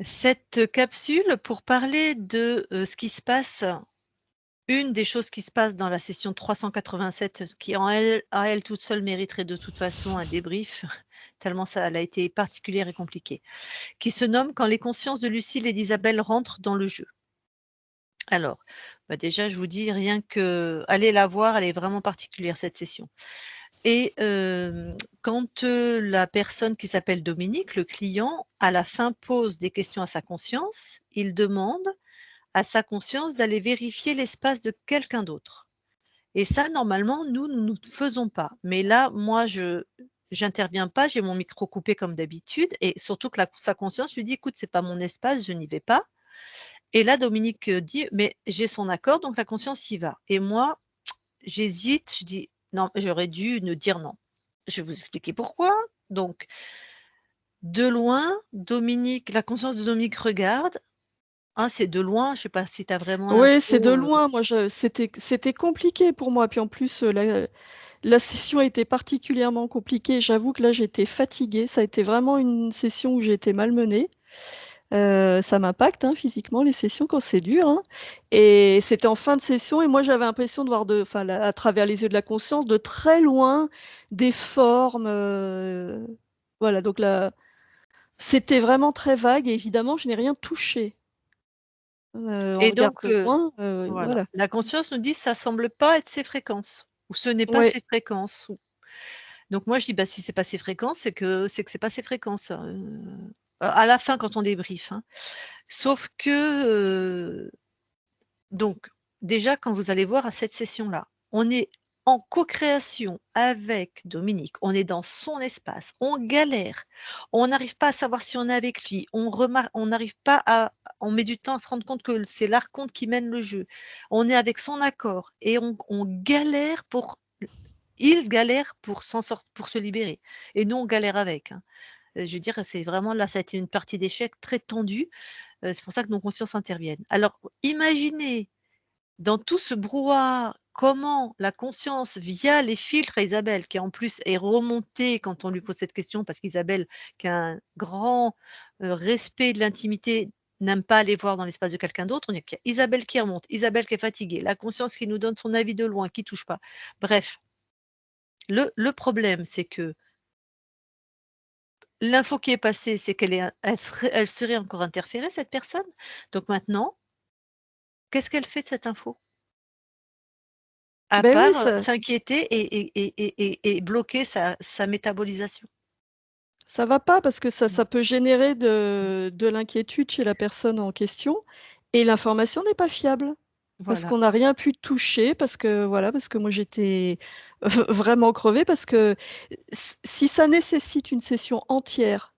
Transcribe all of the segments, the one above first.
Cette capsule pour parler de, ce qui se passe une des choses qui se passe dans la session 387, qui en elle à elle toute seule mériterait de toute façon un débrief, tellement ça elle a été particulière et compliquée, qui se nomme «Quand les consciences de Lucille et d'Isabelle rentrent dans le jeu». Alors, bah, déjà je vous dis rien que allez la voir, elle est vraiment particulière cette session et quand, la personne qui s'appelle Dominique, le client, à la fin pose des questions à sa conscience, il demande à sa conscience d'aller vérifier l'espace de quelqu'un d'autre. Et ça, normalement, nous ne faisons pas. Mais là, moi, je j'interviens pas, j'ai mon micro coupé comme d'habitude et surtout que la sa conscience lui dit: «Écoute, c'est pas mon espace, je n'y vais pas». Et là, Dominique, dit: «Mais j'ai son accord», donc la conscience y va. Et moi, j'hésite, je dis: «Non, j'aurais dû ne dire non». Je vais vous expliquer pourquoi. Donc, de loin, Dominique la conscience de Dominique regarde. Hein, c'est de loin, je sais pas si tu as vraiment Oui, c'est de l'info, loin. Moi, c'était compliqué pour moi. Puis en plus, la session a été particulièrement compliquée. J'avoue que là, j'étais fatiguée. Ça a été vraiment une session où j'ai été malmenée. Ça m'impacte, hein, physiquement les sessions quand c'est dur, hein, et c'était en fin de session et moi j'avais l'impression de voir à travers les yeux de la conscience, de très loin, des formes, voilà, donc là, c'était vraiment très vague et évidemment je n'ai rien touché. On et regarde donc de loin, voilà, voilà. la conscience nous dit: «Ça semble pas être ces fréquences» ou «Ce n'est pas Ouais, ces fréquences» ou donc moi je dis: «Bah, si c'est pas ces fréquences, c'est que c'est pas ces fréquences», à la fin quand on débriefe, hein. Sauf que, donc déjà quand vous allez voir à cette session-là, on est en co-création avec Dominique, on est dans son espace, on galère, on n'arrive pas à savoir si on est avec lui, on n'arrive pas à on met du temps à se rendre compte que c'est l'archonte qui mène le jeu. On est avec son accord et on galère pour il galère pour pour se libérer et nous on galère avec, hein. Je veux dire, c'est vraiment là, ça a été une partie d'échec très tendue, c'est pour ça que nos consciences interviennent. Alors imaginez dans tout ce brouhaha, comment la conscience, via les filtres à Isabelle, qui en plus est remontée quand on lui pose cette question, parce qu'Isabelle, qui a un grand, respect de l'intimité, n'aime pas aller voir dans l'espace de quelqu'un d'autre. Donc il y a Isabelle qui remonte, Isabelle qui est fatiguée, la conscience qui nous donne son avis de loin, qui touche pas. Bref, le problème, c'est que l'info qui est passée, c'est elle serait encore interférée, cette personne. Donc maintenant, qu'est-ce qu'elle fait de cette info? À beh, oui, part, ça s'inquiéter et bloquer sa métabolisation. ça va pas parce que Mmh. ça peut générer de l'inquiétude chez la personne en question et l'information n'est pas fiable. Parce Voilà. qu'on n'a rien pu toucher, parce que voilà, parce que moi j'étais vraiment crevée, parce que si ça nécessite une session entière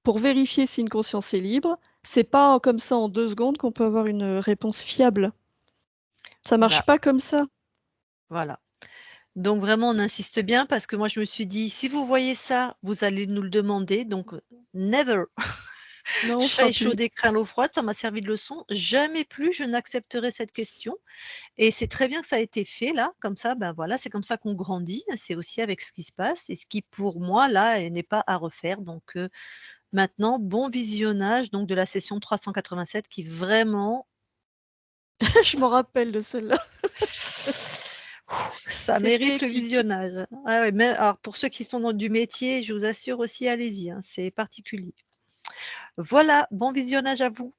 pour vérifier si une conscience est libre, c'est pas comme ça en 2 secondes qu'on peut avoir une réponse fiable. Ça marche Bah, pas comme ça. voilà. Donc vraiment, on insiste bien parce que moi, je me suis dit: «Si vous voyez ça, vous allez nous le demander, donc never, Non, on chat fera plus. échaudé craint l'eau froide», ça m'a servi de leçon. Jamais plus je n'accepterai cette question et c'est très bien que ça a été fait là, comme ça, ben, voilà, c'est comme ça qu'on grandit, c'est aussi avec ce qui se passe et ce qui pour moi là, n'est pas à refaire donc maintenant, bon visionnage donc de la session 387 qui vraiment Je m'en rappelle de celle-là. ça C'était mérite le épique. visionnage. Ah ouais, mais alors pour ceux qui sont dans du métier, je vous assure aussi, allez-y, hein, c'est particulier. Voilà, bon visionnage à vous.